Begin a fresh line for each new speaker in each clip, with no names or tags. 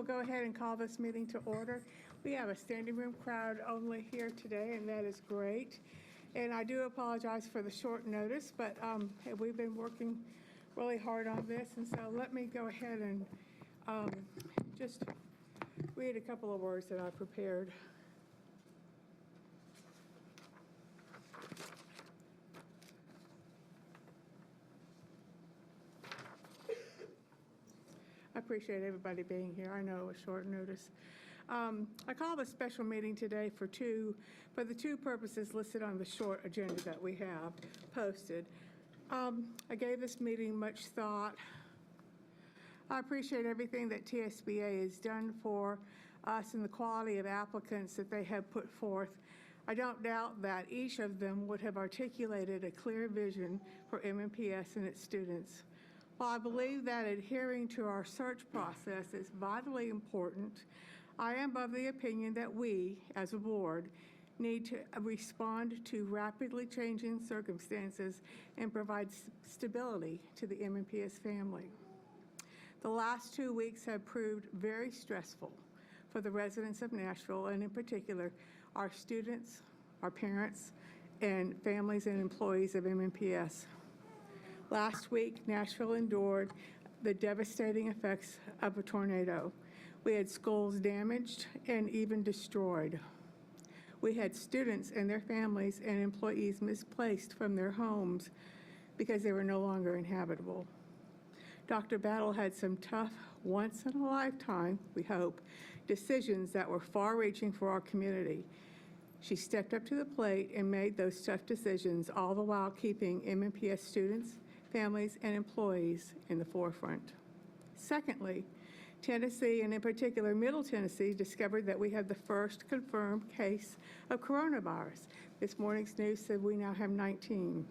go ahead and call this meeting to order. We have a standing room crowd only here today, and that is great. And I do apologize for the short notice, but we've been working really hard on this, and so let me go ahead and just read a couple of words that I prepared. I appreciate everybody being here. I know it was short notice. I called a special meeting today for the two purposes listed on the short agenda that we have posted. I gave this meeting much thought. I appreciate everything that TSBA has done for us and the quality of applicants that they have put forth. I don't doubt that each of them would have articulated a clear vision for MNPS and its students. While I believe that adhering to our search process is vitally important, I am of the opinion that we, as a board, need to respond to rapidly changing circumstances and provide stability to the MNPS family. The last 2 weeks have proved very stressful for the residents of Nashville, and in particular, our students, our parents, and families and employees of MNPS. Last week, Nashville endured the devastating effects of a tornado. We had schools damaged and even destroyed. We had students and their families and employees misplaced from their homes because they were no longer inhabitable. Dr. Battle had some tough, once-in-a-lifetime, we hope, decisions that were far-reaching for our community. She stepped up to the plate and made those tough decisions, all the while keeping MNPS students, families, and employees in the forefront. Secondly, Tennessee, and in particular Middle Tennessee, discovered that we had the first confirmed case of coronavirus. This morning's news said we now have 19.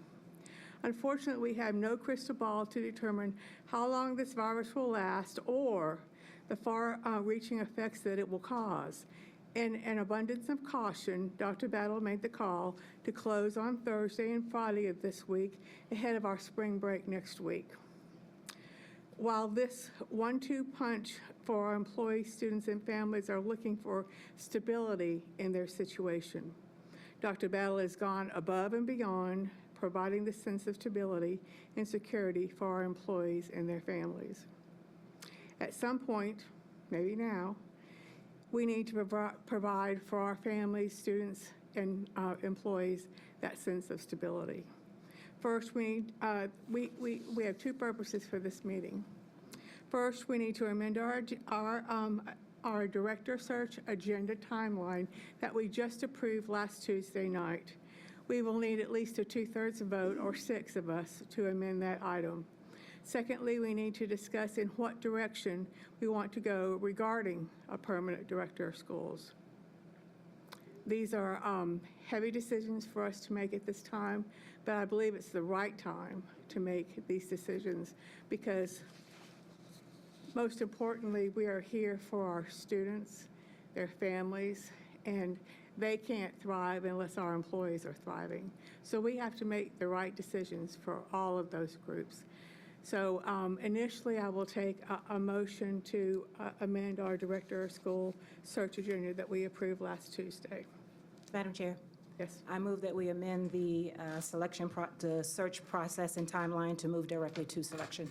Unfortunately, we have no crystal ball to determine how long this virus will last or the far-reaching effects that it will cause. In an abundance of caution, Dr. Battle made the call to close on Thursday and Friday of this week ahead of our spring break next week. While this 1-2 punch for our employees, students, and families are looking for stability in their situation, Dr. Battle has gone above and beyond, providing the sense of stability and security for our employees and their families. At some point, maybe now, we need to provide for our families, students, and employees that sense of stability. First, we have two purposes for this meeting. First, we need to amend our director search agenda timeline that we just approved last Tuesday night. We will need at least a 2/3 vote, or 6 of us, to amend that item. Secondly, we need to discuss in what direction we want to go regarding a permanent director of schools. These are heavy decisions for us to make at this time, but I believe it's the right time to make these decisions because, most importantly, we are here for our students, their families, and they can't thrive unless our employees are thriving. So we have to make the right decisions for all of those groups. So initially, I will take a motion to amend our director of school search agenda that we approved last Tuesday.
Madam Chair.
Yes.
I move that we amend the the search process and timeline to move directly to selection.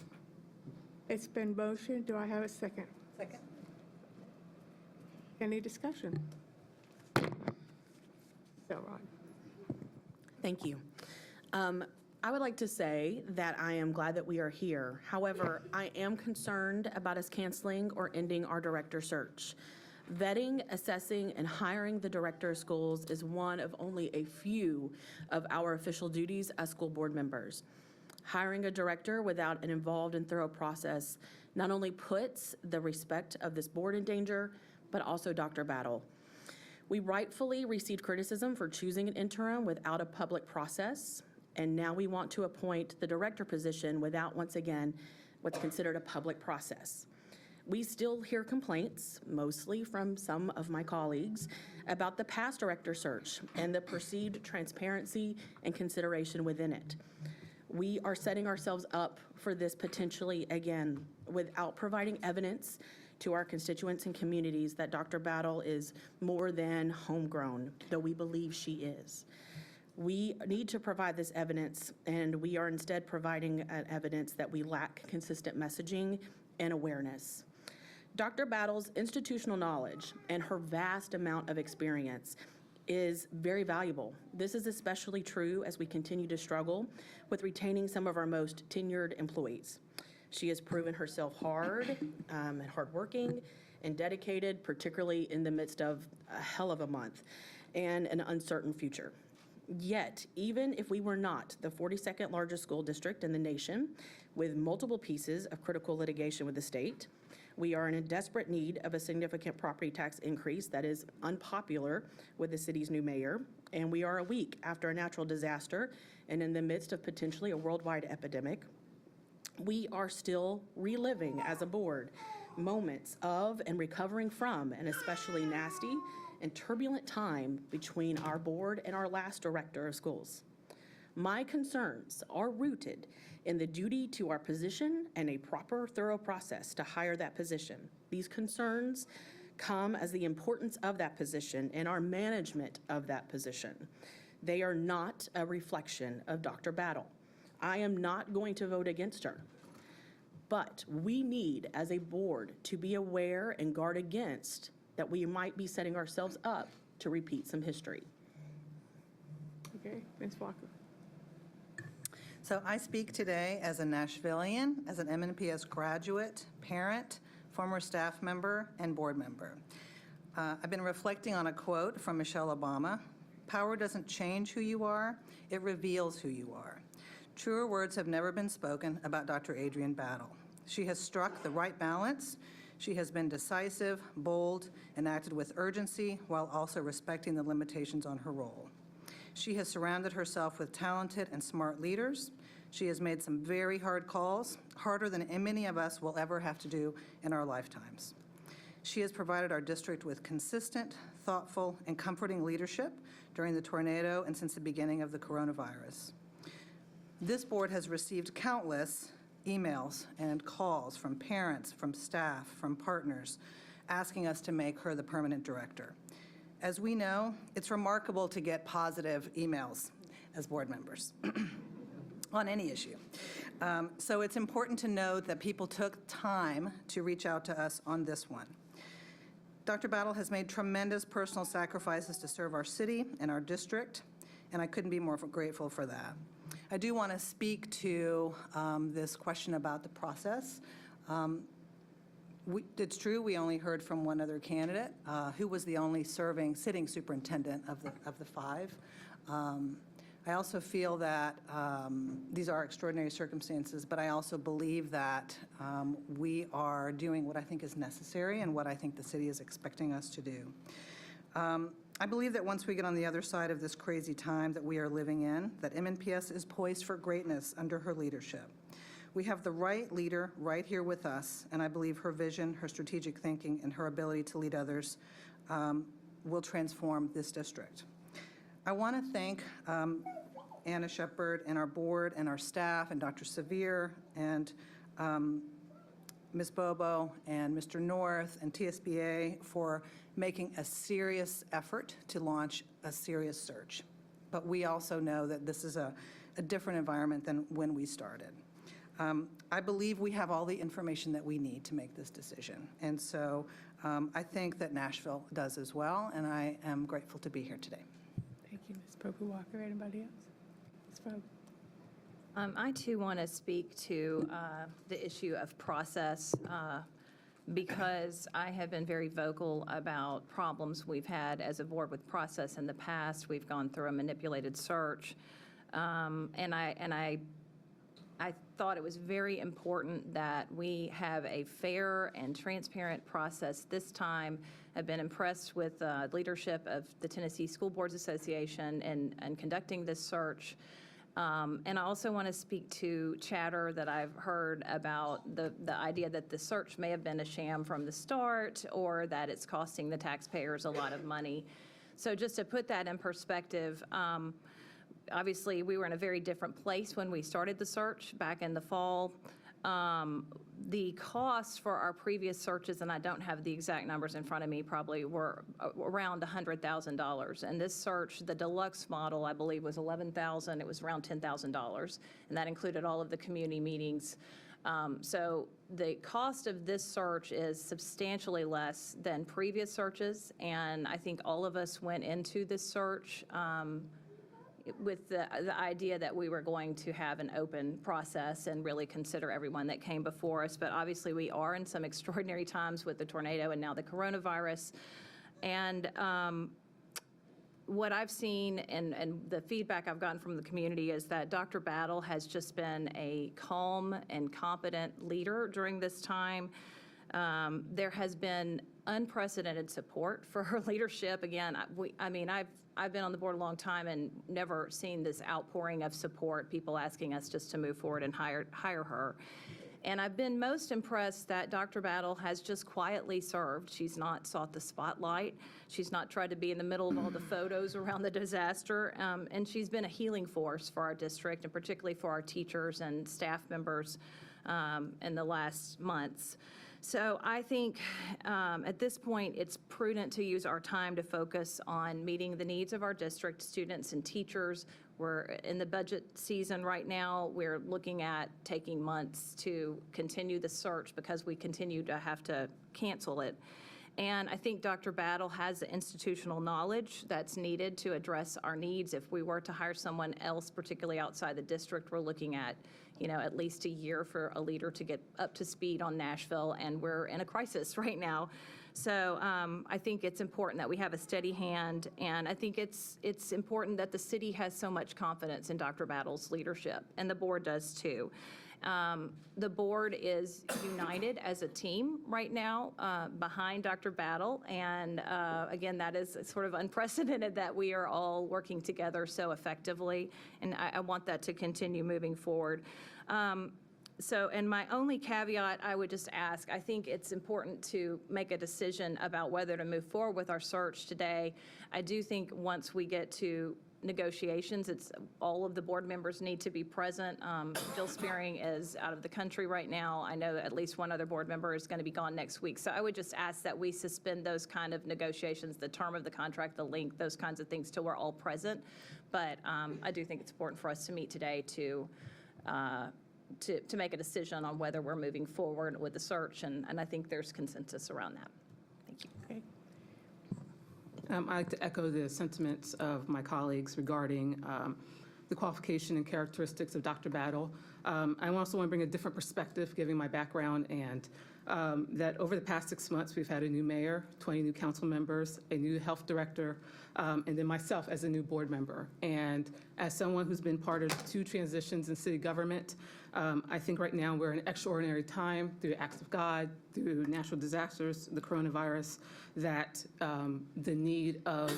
It's been motioned. Do I have a second?
Second.
Any discussion? So, Rod.
Thank you. I would like to say that I am glad that we are here. However, I am concerned about us canceling or ending our director search. Vetting, assessing, and hiring the director of schools is one of only a few of our official duties as school board members. Hiring a director without an involved and thorough process not only puts the respect of this board in danger, but also Dr. Battle. We rightfully received criticism for choosing an interim without a public process, and now we want to appoint the director position without, once again, what's considered a public process. We still hear complaints, mostly from some of my colleagues, about the past director search and the perceived transparency and consideration within it. We are setting ourselves up for this potentially again without providing evidence to our constituents and communities that Dr. Battle is more than homegrown, though we believe she is. We need to provide this evidence, and we are instead providing evidence that we lack consistent messaging and awareness. Dr. Battle's institutional knowledge and her vast amount of experience is very valuable. This is especially true as we continue to struggle with retaining some of our most tenured employees. She has proven herself hard and hardworking and dedicated, particularly in the midst of a hell of a month and an uncertain future. Yet, even if we were not the 42nd largest school district in the nation with multiple pieces of critical litigation with the state, we are in a desperate need of a significant property tax increase that is unpopular with the city's new mayor, and we are a week after a natural disaster and in the midst of potentially a worldwide epidemic. We are still reliving as a board moments of and recovering from an especially nasty and turbulent time between our board and our last director of schools. My concerns are rooted in the duty to our position and a proper, thorough process to hire that position. These concerns come as the importance of that position and our management of that position. They are not a reflection of Dr. Battle. I am not going to vote against her. But we need, as a board, to be aware and guard against that we might be setting ourselves up to repeat some history.
Okay, Ms. Walker.
So I speak today as a Nashvilleian, as an MNPS graduate, parent, former staff member, and board member. I've been reflecting on a quote from Michelle Obama: "Power doesn't change who you are, it reveals who you are." Truer words have never been spoken about Dr. Adrienne Battle. She has struck the right balance. She has been decisive, bold, and acted with urgency while also respecting the limitations on her role. She has surrounded herself with talented and smart leaders. She has made some very hard calls, harder than many of us will ever have to do in our lifetimes. She has provided our district with consistent, thoughtful, and comforting leadership during the tornado and since the beginning of the coronavirus. This board has received countless emails and calls from parents, from staff, from partners, asking us to make her the permanent director. As we know, it's remarkable to get positive emails as board members on any issue. So it's important to note that people took time to reach out to us on this one. Dr. Battle has made tremendous personal sacrifices to serve our city and our district, and I couldn't be more grateful for that. I do want to speak to this question about the process. It's true, we only heard from one other candidate, who was the only sitting superintendent of the five. I also feel that these are extraordinary circumstances, but I also believe that we are doing what I think is necessary and what I think the city is expecting us to do. I believe that once we get on the other side of this crazy time that we are living in, that MNPS is poised for greatness under her leadership. We have the right leader right here with us, and I believe her vision, her strategic thinking, and her ability to lead others will transform this district. I want to thank Anna Shepard and our board and our staff and Dr. Sevier and Ms. Bobo and Mr. North and TSBA for making a serious effort to launch a serious search. But we also know that this is a different environment than when we started. I believe we have all the information that we need to make this decision. And so I think that Nashville does as well, and I am grateful to be here today.
Thank you, Ms. Pope Walker. Anybody else? Ms. Pope.
I too want to speak to the issue of process because I have been very vocal about problems we've had as a board with process in the past. We've gone through a manipulated search, and I thought it was very important that we have a fair and transparent process this time. I've been impressed with the leadership of the Tennessee School Boards Association in conducting this search. And I also want to speak to chatter that I've heard about the idea that the search may have been a sham from the start or that it's costing the taxpayers a lot of money. So just to put that in perspective, obviously we were in a very different place when we started the search back in the fall. the costs for our previous searches, and I don't have the exact numbers in front of me, probably were around $100,000. And this search, the deluxe model, I believe, was $11,000. It was around $10,000, and that included all of the community meetings. So the cost of this search is substantially less than previous searches, and I think all of us went into this search with the idea that we were going to have an open process and really consider everyone that came before us. But obviously, we are in some extraordinary times with the tornado and now the coronavirus. And what I've seen and the feedback I've gotten from the community is that Dr. Battle has just been a calm and competent leader during this time. There has been unprecedented support for her leadership. Again, I've been on the board a long time and never seen this outpouring of support, people asking us just to move forward and hire her. And I've been most impressed that Dr. Battle has just quietly served. She's not sought the spotlight. She's not tried to be in the middle of all the photos around the disaster. And she's been a healing force for our district, and particularly for our teachers and staff members in the last months. So I think at this point, it's prudent to use our time to focus on meeting the needs of our district students and teachers. We're in the budget season right now. We're looking at taking months to continue the search because we continue to have to cancel it. And I think Dr. Battle has the institutional knowledge that's needed to address our needs. If we were to hire someone else, particularly outside the district, we're looking at, at least a year for a leader to get up to speed on Nashville, and we're in a crisis right now. So I think it's important that we have a steady hand, and I think it's important that the city has so much confidence in Dr. Battle's leadership, and the board does too. The board is united as a team right now behind Dr. Battle, and again, that is sort of unprecedented that we are all working together so effectively, and I want that to continue moving forward. And my only caveat I would just ask, I think it's important to make a decision about whether to move forward with our search today. I do think once we get to negotiations, all of the board members need to be present. Jill Spearing is out of the country right now. I know at least one other board member is going to be gone next week. So I would just ask that we suspend those kind of negotiations, the term of the contract, the length, those kinds of things till we're all present. But I do think it's important for us to meet today to make a decision on whether we're moving forward with the search, and I think there's consensus around that. Thank you.
Okay.
I'd like to echo the sentiments of my colleagues regarding the qualification and characteristics of Dr. Battle. I also want to bring a different perspective, given my background, and that over the past 6 months, we've had a new mayor, 20 new council members, a new health director, and then myself as a new board member. And as someone who's been part of 2 transitions in city government, I think right now we're in an extraordinary time through acts of God, through natural disasters, the coronavirus, that the need of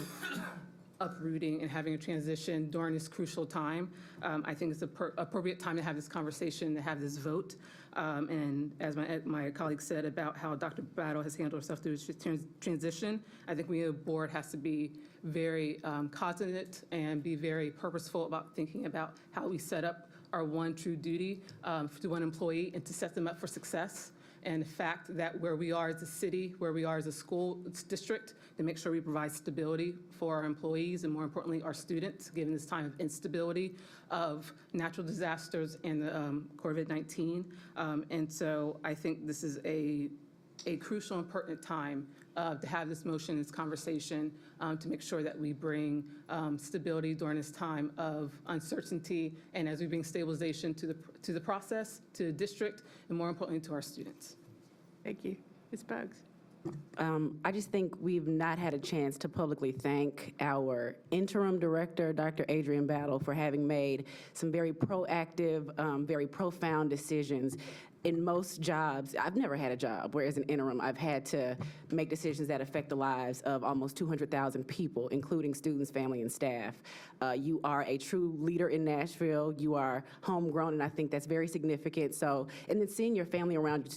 uprooting and having a transition during this crucial time, I think it's an appropriate time to have this conversation, to have this vote. And as my colleague said about how Dr. Battle has handled herself through this transition, I think we as a board has to be very cognizant and be very purposeful about thinking about how we set up our one true duty to one employee and to set them up for success. And the fact that where we are as a city, where we are as a school district, to make sure we provide stability for our employees and, more importantly, our students, given this time of instability of natural disasters and COVID-19. And so I think this is a crucial and pertinent time to have this motion, this conversation, to make sure that we bring stability during this time of uncertainty, and as we bring stabilization to the process, to the district, and more importantly, to our students.
Thank you. Ms. Buggs.
I just think we've not had a chance to publicly thank our interim director, Dr. Adrian Battle, for having made some very proactive, very profound decisions. In most jobs, I've never had a job where as an interim, I've had to make decisions that affect the lives of almost 200,000 people, including students, family, and staff. You are a true leader in Nashville. You are homegrown, and I think that's very significant. So, and then seeing your family around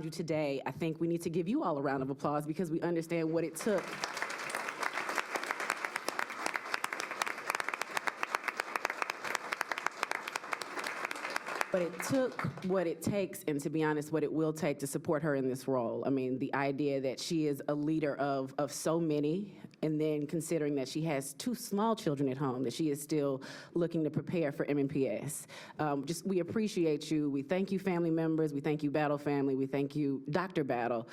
you today, I think we need to give you all a round of applause because we understand what it took. But it took what it takes, and to be honest, what it will take to support her in this role. I mean, the idea that she is a leader of so many, and then considering that she has 2 small children at home, that she is still looking to prepare for MNPS. We appreciate you. We thank you, family members. We thank you, Battle family. We thank you, Dr. Battle.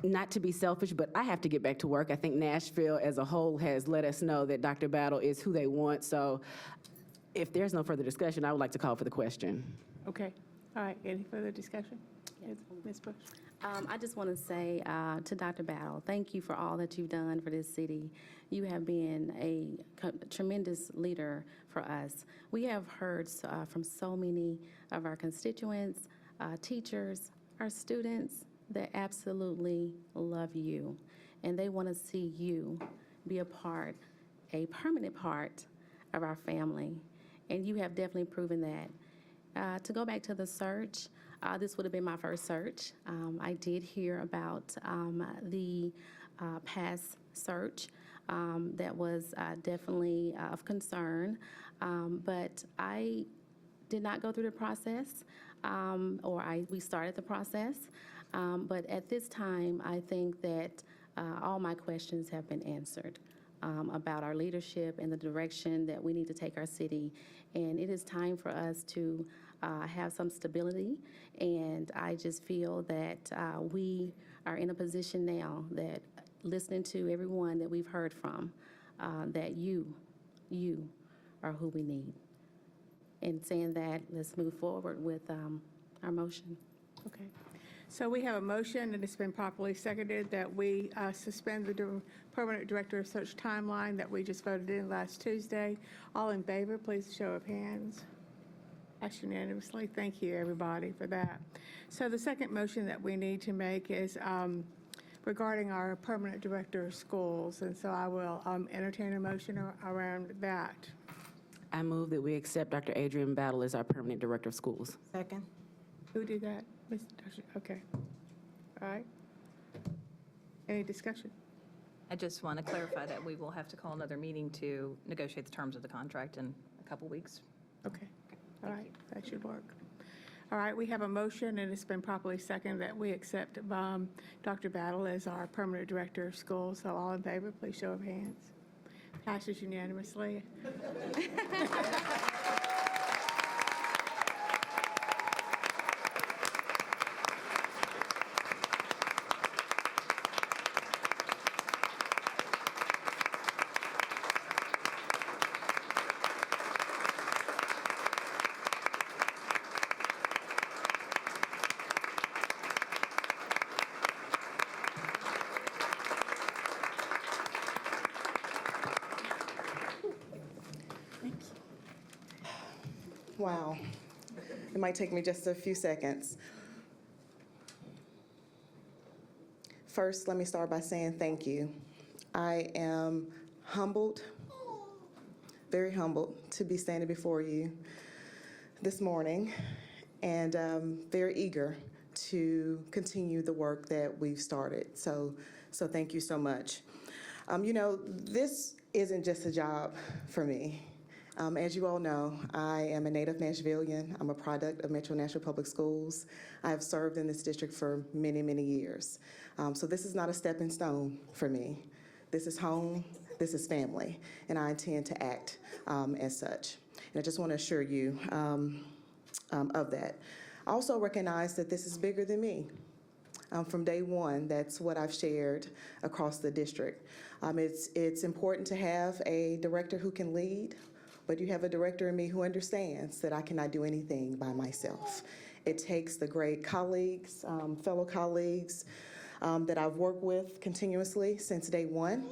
Not to be selfish, but I have to get back to work. I think Nashville as a whole has let us know that Dr. Battle is who they want. So if there's no further discussion, I would like to call for the question.
Okay. All right. Any further discussion? Ms. Bush?
I just want to say to Dr. Battle, thank you for all that you've done for this city. You have been a tremendous leader for us. We have heard from so many of our constituents, teachers, our students that absolutely love you, and they want to see you be a permanent part of our family, and you have definitely proven that. To go back to the search, this would have been my first search. I did hear about the past search that was definitely of concern, but I did not go through the process, we started the process. But at this time, I think that all my questions have been answered about our leadership and the direction that we need to take our city. And it is time for us to have some stability. And I just feel that we are in a position now that, listening to everyone that we've heard from, that you are who we need. And saying that, let's move forward with our motion.
Okay. So we have a motion, and it's been properly seconded, that we suspend the permanent director of search timeline that we just voted in last Tuesday. All in favor, please show of hands. Passed unanimously. Thank you, everybody, for that. So the second motion that we need to make is regarding our permanent director of schools, and so I will entertain a motion around that.
I move that we accept Dr. Adrian Battle as our permanent director of schools.
Second.
Who did that? Okay. All right. Any discussion?
I just want to clarify that we will have to call another meeting to negotiate the terms of the contract in a couple weeks.
Okay. All right. That should work. All right. We have a motion, and it's been properly seconded that we accept Dr. Battle as our permanent director of schools. So all in favor, please show of hands. Passes unanimously.
Wow. It might take me just a few seconds. First, let me start by saying thank you. I am humbled, very humbled, to be standing before you this morning, and very eager to continue the work that we've started. So thank you so much. This isn't just a job for me. As you all know, I am a native Nashvilleian. I'm a product of Metro Nashville Public Schools. I have served in this district for many, many years. So this is not a stepping stone for me. This is home, this is family, and I intend to act as such. And I just want to assure you of that. I also recognize that this is bigger than me. From day one, that's what I've shared across the district. It's important to have a director who can lead, but you have a director in me who understands that I cannot do anything by myself. It takes the great colleagues, fellow colleagues that I've worked with continuously since day one,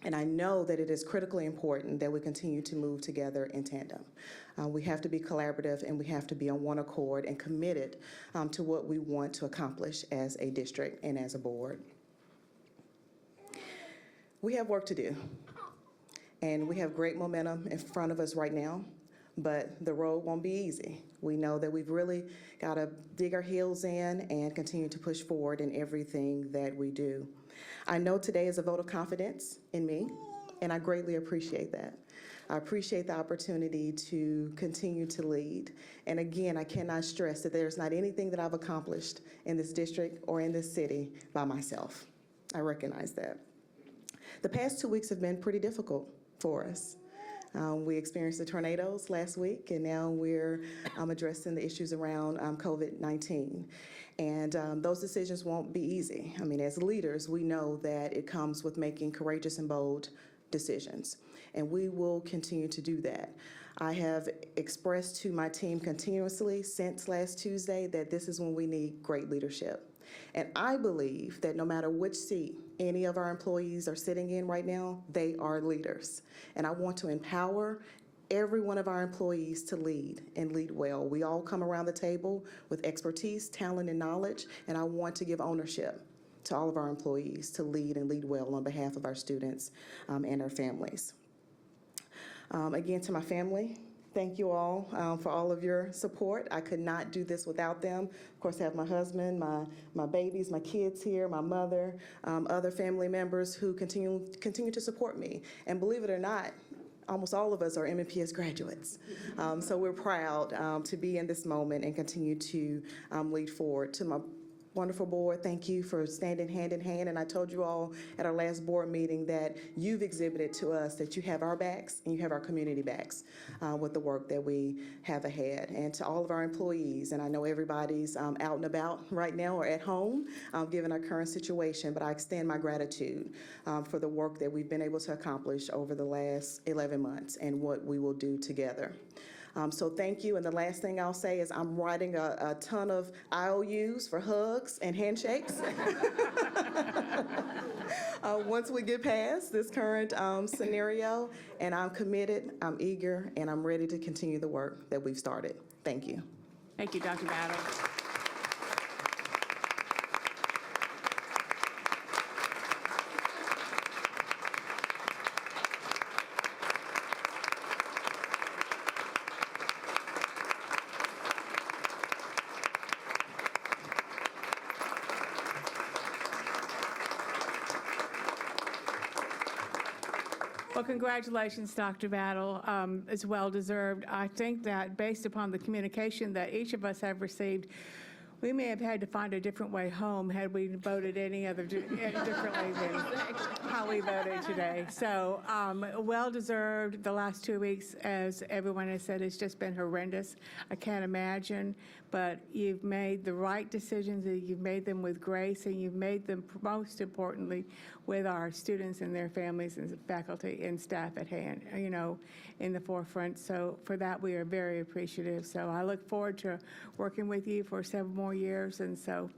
and I know that it is critically important that we continue to move together in tandem. We have to be collaborative, and we have to be on one accord and committed to what we want to accomplish as a district and as a board. We have work to do. And we have great momentum in front of us right now, but the road won't be easy. We know that we've really got to dig our heels in and continue to push forward in everything that we do. I know today is a vote of confidence in me, and I greatly appreciate that. I appreciate the opportunity to continue to lead. And again, I cannot stress that there's not anything that I've accomplished in this district or in this city by myself. I recognize that. The past 2 weeks have been pretty difficult for us. We experienced the tornadoes last week, and now we're addressing the issues around COVID-19. And those decisions won't be easy. I mean, as leaders, we know that it comes with making courageous and bold decisions, and we will continue to do that. I have expressed to my team continuously since last Tuesday that this is when we need great leadership. And I believe that no matter which seat any of our employees are sitting in right now, they are leaders. And I want to empower every one of our employees to lead and lead well. We all come around the table with expertise, talent, and knowledge, and I want to give ownership to all of our employees to lead and lead well on behalf of our students and our families. Again, to my family, thank you all for all of your support. I could not do this without them. Of course, I have my husband, my babies, my kids here, my mother, other family members who continue to support me. And believe it or not, almost all of us are MNPS graduates. So we're proud to be in this moment and continue to lead forward. To my wonderful board, thank you for standing hand in hand. And I told you all at our last board meeting that you've exhibited to us that you have our backs and you have our community backs with the work that we have ahead. And to all of our employees, and I know everybody's out and about right now or at home given our current situation, but I extend my gratitude for the work that we've been able to accomplish over the last 11 months and what we will do together. So thank you. And the last thing I'll say is I'm writing a ton of IOUs for hugs and handshakes once we get past this current scenario. And I'm committed, I'm eager, and I'm ready to continue the work that we've started. Thank you.
Thank you, Dr. Battle. Well, congratulations, Dr. Battle. It's well-deserved. I think that based upon the communication that each of us have received, we may have had to find a different way home had we voted any other differently than how we voted today. So well-deserved. The last 2 weeks, as everyone has said, it's just been horrendous. I can't imagine. But you've made the right decisions, and you've made them with grace, and you've made them, most importantly, with our students and their families and faculty and staff at hand, you know, in the forefront. So for that, we are very appreciative. So I look forward to working with you for several more years, and so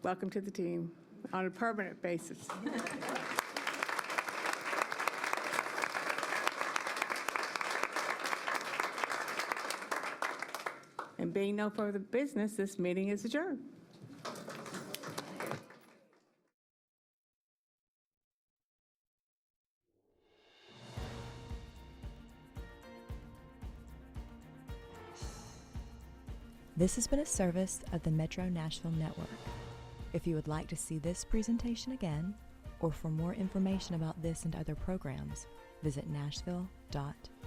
welcome to the team on a permanent basis. And being no further business, this meeting is adjourned.
This has been a service of the Metro Nashville Network. If you would like to see this presentation again, or for more information about this and other programs, visit nashville.edu.